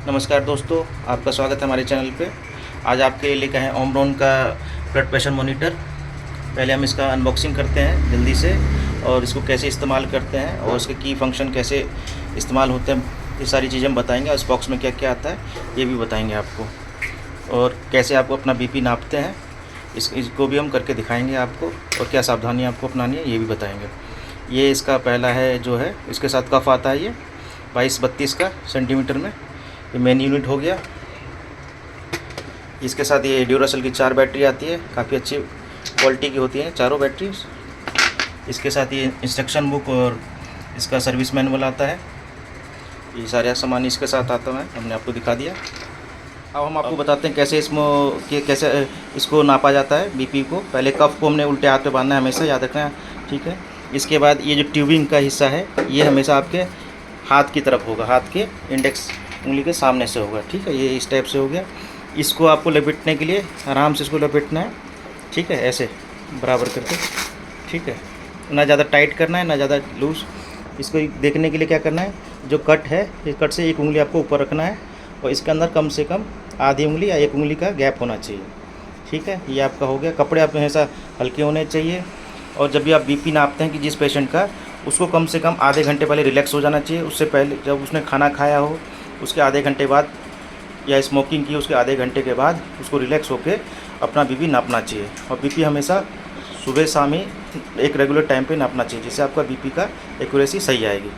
नमस्कार दोस्तों, आपका स्वागत है हमारे चैनल पे। आज आपके लिए लेकर हैं ओमरॉन का ब्लड प्रेशर मॉनिटर। पहले हम इसका अनबॉक्सिंग करते हैं जल्दी से, और इसको कैसे इस्तेमाल करते हैं और इसके की फ़ंक्शन कैसे इस्तेमाल होते हैं, ये सारी चीज़ें हम बताएंगे। इस बॉक्स में क्या क्या आता है ये भी बताएंगे आपको, और कैसे आपको अपना बीपी नापते हैं इसको भी हम करके दिखाएंगे आपको, और क्या सावधानी आपको अपनानी है ये भी बताएंगे। ये इसका पहला है जो है, इसके साथ कफ आता है ये 22-32 का सेंटीमीटर में। ये मेन यूनिट हो गया। इसके साथ ये ड्यूरासेल की 4 बैटरी आती है, काफ़ी अच्छी क्वालिटी की होती है चारों बैटरी। इसके साथ ये इंस्ट्रक्शन बुक और इसका सर्विस मैनुअल आता है। ये सारे सामान इसके साथ आता है, हमने आपको दिखा दिया। अब हम आपको बताते हैं कैसे इसको नापा जाता है बीपी को। पहले कफ को हमने उल्टे हाथ पे बांधना है, हमेशा याद रखना है, ठीक है। इसके बाद ये जो ट्यूबिंग का हिस्सा है ये हमेशा आपके हाथ की तरफ होगा, हाथ के इंडेक्स उंगली के सामने से होगा, ठीक है। ये इस टाइप से हो गया। इसको आपको लपेटने के लिए आराम से इसको लपेटना है, ठीक है, ऐसे बराबर करके, ठीक है। ना ज़्यादा टाइट करना है ना ज़्यादा लूज। इसको देखने के लिए क्या करना है, जो कट है इस कट से एक उंगली आपको ऊपर रखना है, और इसके अंदर कम से कम आधी उंगली या एक उंगली का गैप होना चाहिए, ठीक है। ये आपका हो गया। कपड़े आप हमेशा हल्के होने चाहिए। और जब भी आप बीपी नापते हैं कि जिस पेशेंट का, उसको कम से कम आधे घंटे पहले रिलैक्स हो जाना चाहिए। उससे पहले जब उसने खाना खाया हो उसके आधे घंटे बाद, या स्मोकिंग की उसके आधे घंटे के बाद उसको रिलैक्स होकर अपना बीपी नापना चाहिए। और बीपी हमेशा सुबह शाम ही एक रेगुलर टाइम पे नापना चाहिए, जिससे आपका बीपी का एक्यूरेसी सही आएगी।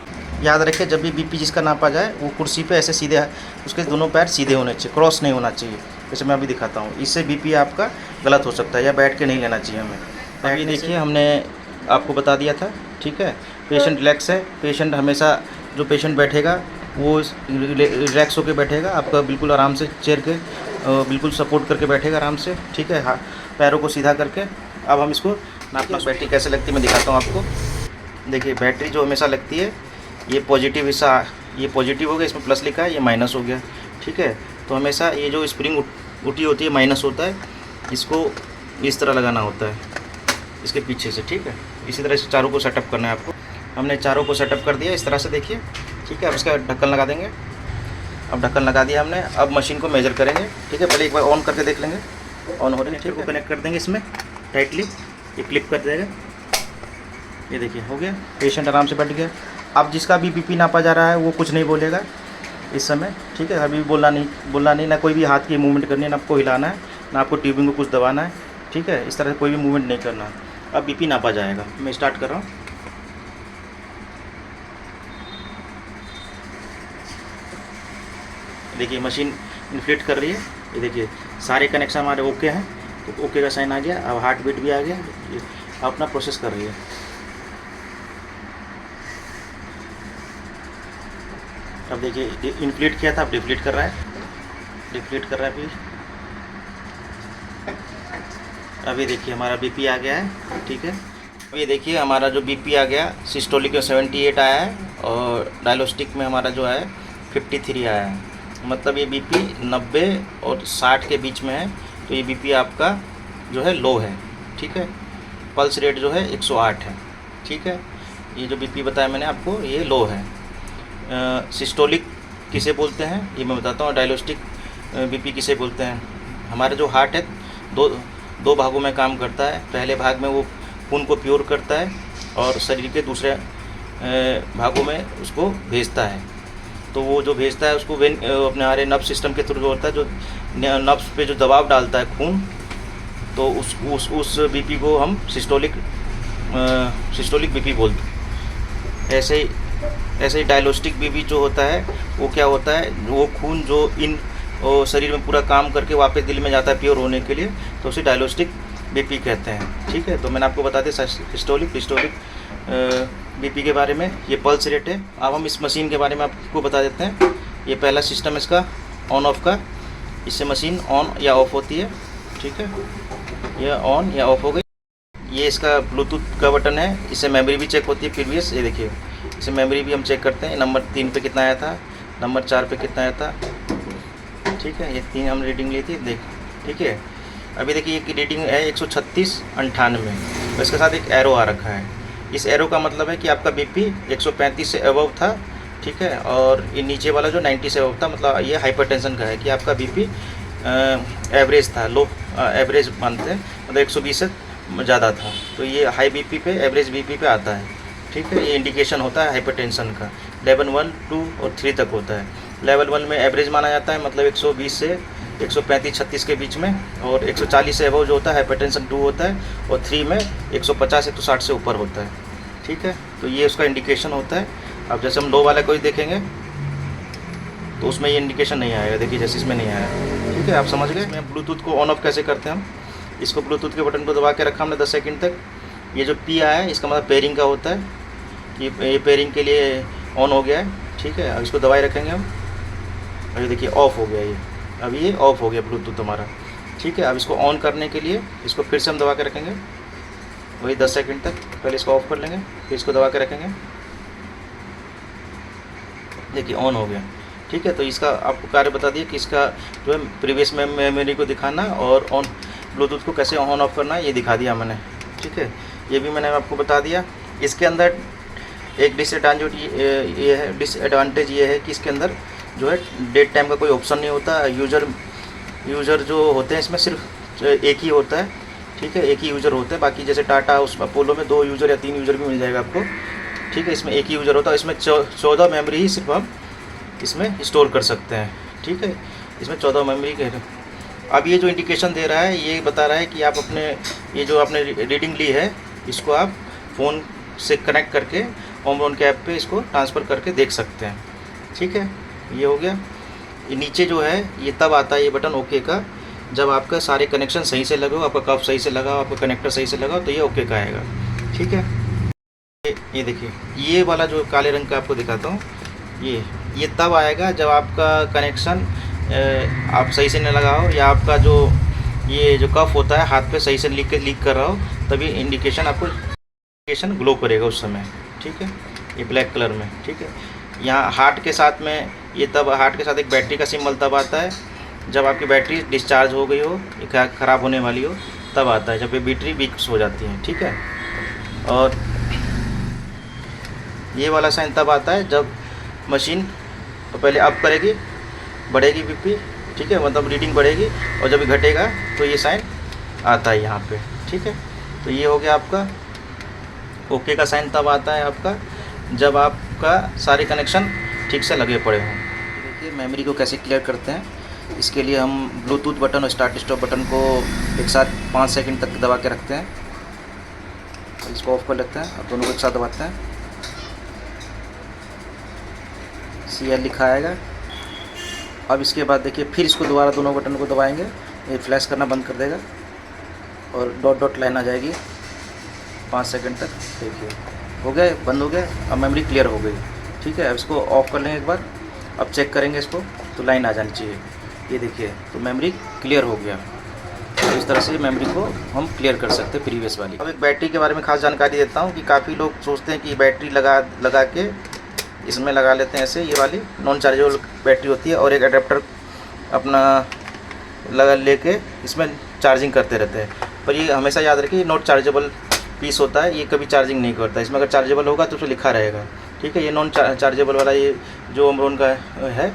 याद रखें, जब भी बीपी जिसका नापा जाए वो कुर्सी पे ऐसे सीधे, उसके दोनों पैर सीधे होने चाहिए, क्रॉस नहीं होना चाहिए। जैसे मैं अभी दिखाता हूँ, इससे बीपी आपका गलत हो सकता है, या बैठ के नहीं लेना चाहिए हमें। अभी देखिए, हमने आपको बता दिया था, ठीक है। पेशेंट रिलैक्स है। पेशेंट हमेशा, जो पेशेंट बैठेगा वो रिलैक्स होकर बैठेगा, आपका बिल्कुल आराम से चेयर के बिल्कुल सपोर्ट करके बैठेगा आराम से, ठीक है, हाँ, पैरों को सीधा करके। अब हम इसको नापना, बैटरी कैसे लगती है मैं दिखाता हूँ आपको। देखिए, बैटरी जो हमेशा लगती है, ये पॉजिटिव हिस्सा, ये पॉजिटिव हो गया, इसमें प्लस लिखा है, ये माइनस हो गया, ठीक है। तो हमेशा ये जो स्प्रिंग उठी होती है माइनस होता है, इसको इस तरह लगाना होता है, इसके पीछे से, ठीक है। इसी तरह से चारों को सेटअप करना है आपको। हमने चारों को सेटअप कर दिया इस तरह से, देखिए, ठीक है। अब इसका ढक्कन लगा देंगे। अब ढक्कन लगा दिया हमने। अब मशीन को मेजर करेंगे, ठीक है। पहले एक बार ऑन करके देख लेंगे, ऑन हो रही है, ठीक है। कनेक्ट कर देंगे इसमें टाइटली, ये क्लिप कर देगा। ये देखिए, हो गया। पेशेंट आराम से बैठ गया। अब जिसका भी बीपी नापा जा रहा है वो कुछ नहीं बोलेगा इस समय, ठीक है। अभी बोलना नहीं, ना कोई भी हाथ की मूवमेंट करनी है, ना आपको हिलाना है, ना आपको ट्यूबिंग को कुछ दबाना है, ठीक है। इस तरह से कोई भी मूवमेंट नहीं करना है। अब बीपी नापा जाएगा। मैं स्टार्ट कर रहा हूँ। देखिए, मशीन इन्फ्लेट कर रही है। ये देखिए, सारे कनेक्शन हमारे ओके हैं, तो ओके का साइन आ गया। अब हार्ट बीट भी आ गया। ये अपना प्रोसेस कर रही है। अब देखिए, इन्फ्लेट किया था, अब डिफ्लेट कर रहा है, डिफ्लेट कर रहा है। अभी देखिए, हमारा बीपी आ गया है, ठीक है। अभी देखिए, हमारा जो बीपी आ गया, सिस्टोलिक में 78 आया है, और डायलोस्टिक में हमारा जो है 53 आया है। मतलब ये बीपी 90 और 60 के बीच में है, तो ये बीपी आपका जो है लो है, ठीक है। पल्स रेट जो है 108 है, ठीक है। ये जो बीपी बताया मैंने आपको, ये लो है। सिस्टोलिक किसे बोलते हैं ये मैं बताता हूँ, डायलोस्टिक बीपी किसे बोलते हैं। हमारा जो हार्ट है दो भागों में काम करता है। पहले भाग में वो खून को प्योर करता है, और शरीर के दूसरे भागों में उसको भेजता है। तो वो जो भेजता है उसको वेन अपने हमारे नर्व सिस्टम के थ्रू जो होता है, जो नर्व्स पे जो दबाव डालता है खून, तो उस बीपी को हम सिस्टोलिक बीपी बोलते हैं। ऐसे ही डायलोस्टिक बीपी जो होता है वो क्या होता है, वो खून जो इन शरीर में पूरा काम करके वापस दिल में जाता है प्योर होने के लिए, तो उसे डायलोस्टिक बीपी कहते हैं, ठीक है। तो मैंने आपको बता दिया सिस्टोलिक बीपी के बारे में। ये पल्स रेट है। अब हम इस मशीन के बारे में आपको बता देते हैं। ये पहला सिस्टम इसका ऑन ऑफ का, इससे मशीन ऑन या ऑफ होती है, ठीक है। ये ऑन या ऑफ हो गई। ये इसका ब्लूटूथ का बटन है, इससे मेमोरी भी चेक होती है प्रीवियस। ये देखिए, इससे मेमोरी भी हम चेक करते हैं, नंबर 3 पे कितना आया था, नंबर 4 पे कितना आया था, ठीक है। ये 3 हम रीडिंग ली थी, देख, ठीक है। अभी देखिए, ये रीडिंग है 136/98। और इसके साथ एक एरो आ रखा है। इस एरो का मतलब है कि आपका बीपी 135 से अबव था, ठीक है। और ये नीचे वाला जो 90 से होता है मतलब ये हाइपरटेंशन का है कि आपका बीपी एवरेज था, लो एवरेज मानते हैं, मतलब 120 से ज़्यादा था, तो ये हाई बीपी पे, एवरेज बीपी पे आता है। ठीक है, ये इंडिकेशन होता है हाइपरटेंशन का। लेवल 1, 2 और 3 तक होता है। लेवल 1 में एवरेज माना जाता है, मतलब 120 से 135-36 के बीच में, और 140 से अबव जो होता है हाइपरटेंशन 2 होता है, और 3 में 150-160 से ऊपर होता है। ठीक है, तो ये उसका इंडिकेशन होता है। अब जैसे हम लो वाला कोई देखेंगे तो उसमें ये इंडिकेशन नहीं आएगा, देखिए जैसे इसमें नहीं आया। ठीक है, आप समझ गए। मैं ब्लूटूथ को ऑन ऑफ कैसे करते हैं हम, इसको ब्लूटूथ के बटन को दबा के रखा हमने 10 सेकंड तक। ये जो पी आया है इसका मतलब पेयरिंग का होता है कि ये पेयरिंग के लिए ऑन हो गया है। ठीक है, अब इसको दबाए रखेंगे हम, अभी देखिए ऑफ़ हो गया ये, अभी ये ऑफ़ हो गया ब्लूटूथ हमारा। ठीक है, अब इसको ऑन करने के लिए इसको फिर से हम दबा के रखेंगे वही 10 सेकंड तक। पहले इसको ऑफ़ कर लेंगे, फिर इसको दबा के रखेंगे, देखिए ऑन हो गया। ठीक है, तो इसका आपको कार्य बता दिए कि इसका जो है प्रीवियस मेमोरी को दिखाना और ऑन ब्लूटूथ को कैसे ऑन ऑफ करना है ये दिखा दिया मैंने। ठीक है, ये भी मैंने आपको बता दिया। इसके अंदर एक डिसएडवांटेज ये है कि इसके अंदर जो है डेट टाइम का कोई ऑप्शन नहीं होता। यूज़र जो होते हैं इसमें सिर्फ एक ही होता है। ठीक है, एक ही यूज़र होता है। बाकी जैसे टाटा उस अपोलो में 2 यूज़र या 3 यूज़र भी मिल जाएगा आपको। ठीक है, इसमें एक ही यूज़र होता है। इसमें 14 मेमोरी ही सिर्फ हम इसमें स्टोर कर सकते हैं। ठीक है, इसमें 14 मेमोरी के। अब ये जो इंडिकेशन दे रहा है ये बता रहा है कि आप अपने ये जो आपने रीडिंग ली है इसको आप फ़ोन से कनेक्ट करके ओमरॉन के ऐप पे इसको ट्रांसफ़र करके देख सकते हैं। ठीक है, ये हो गया। ये नीचे जो है ये तब आता है ये बटन ओके का जब आपका सारे कनेक्शन सही से लगे हो, आपका कप सही से लगा हो, आपका कनेक्टर सही से लगा हो, तो ये ओके का आएगा। ठीक है, ये देखिए ये वाला जो काले रंग का आपको दिखाता हूँ, ये तब आएगा जब आपका कनेक्शन आप सही से न लगा हो, या आपका जो ये जो कफ होता है हाथ पे सही से लीक कर रहा हो, तभी इंडिकेशन आपको इंडिकेशन ग्लो करेगा उस समय। ठीक है, ये ब्लैक कलर में। ठीक है, यहाँ हार्ट के साथ में ये तब हार्ट के साथ एक बैटरी का सिंबल तब आता है जब आपकी बैटरी डिस्चार्ज हो गई हो, ख़राब होने वाली हो, तब आता है जब ये बैटरी वीक हो जाती है। ठीक है, और ये वाला साइन तब आता है जब मशीन तो पहले अप करेगी, बढ़ेगी बीपी। ठीक है, मतलब रीडिंग बढ़ेगी, और जब घटेगा तो ये साइन आता है यहाँ पे। ठीक है, तो ये हो गया आपका ओके का साइन तब आता है आपका जब आपका सारे कनेक्शन ठीक से लगे पड़े हों। देखिए मेमोरी को कैसे क्लियर करते हैं। इसके लिए हम ब्लूटूथ बटन और स्टार्ट स्टॉप बटन को एक साथ 5 सेकंड तक दबा के रखते हैं, इसको ऑफ कर लेते हैं और दोनों को एक साथ दबाते हैं। CL लिखा आएगा। अब इसके बाद देखिए फिर इसको दोबारा दोनों बटन को दबाएंगे, ये फ्लैश करना बंद कर देगा और डॉट डॉट लाइन आ जाएगी 5 सेकंड तक। देखिए हो गया, बंद हो गया, अब मेमोरी क्लियर हो गई। ठीक है, अब इसको ऑफ कर लेंगे एक बार, अब चेक करेंगे इसको तो लाइन आ जानी चाहिए। ये देखिए तो मेमोरी क्लियर हो गया। तो इस तरह से मेमोरी को हम क्लियर कर सकते हैं प्रीवियस वाली। अब एक बैटरी के बारे में खास जानकारी देता हूँ कि काफ़ी लोग सोचते हैं कि बैटरी लगा के इसमें लगा लेते हैं। ऐसे ये वाली नॉन चार्जेबल बैटरी होती है और एक अडेप्टर अपना लगा लेके इसमें चार्जिंग करते रहते हैं, पर ये हमेशा याद रखिए ये नॉट चार्जेबल पीस होता है, ये कभी चार्जिंग नहीं करता। इसमें अगर चार्जेबल होगा तो उसमें लिखा रहेगा। ठीक है, ये नॉन चार्जेबल वाला ये जो ओमरॉन का है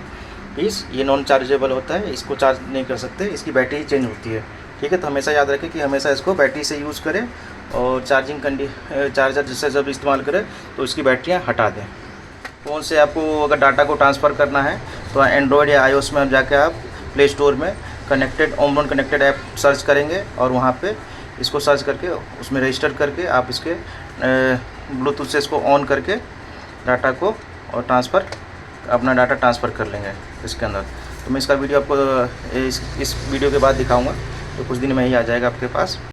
पीस, ये नॉन चार्जेबल होता है, इसको चार्ज नहीं कर सकते, इसकी बैटरी चेंज होती है। ठीक है, तो हमेशा याद रखें कि हमेशा इसको बैटरी से यूज़ करें और चार्जर जिससे जब इस्तेमाल करें तो इसकी बैटरियाँ हटा दें। फ़ोन से आपको अगर डाटा को ट्रांसफ़र करना है तो एंड्रॉयड या iOS में जाके आप प्ले स्टोर में ओमरॉन कनेक्टेड ऐप सर्च करेंगे और वहाँ पे इसको सर्च करके उसमें रजिस्टर करके आप इसके ब्लूटूथ से इसको ऑन करके डाटा को और अपना डाटा ट्रांसफ़र कर लेंगे इसके अंदर। तो मैं इसका वीडियो आपको इस वीडियो के बाद दिखाऊँगा, तो कुछ दिन में ही आ जाएगा आपके पास।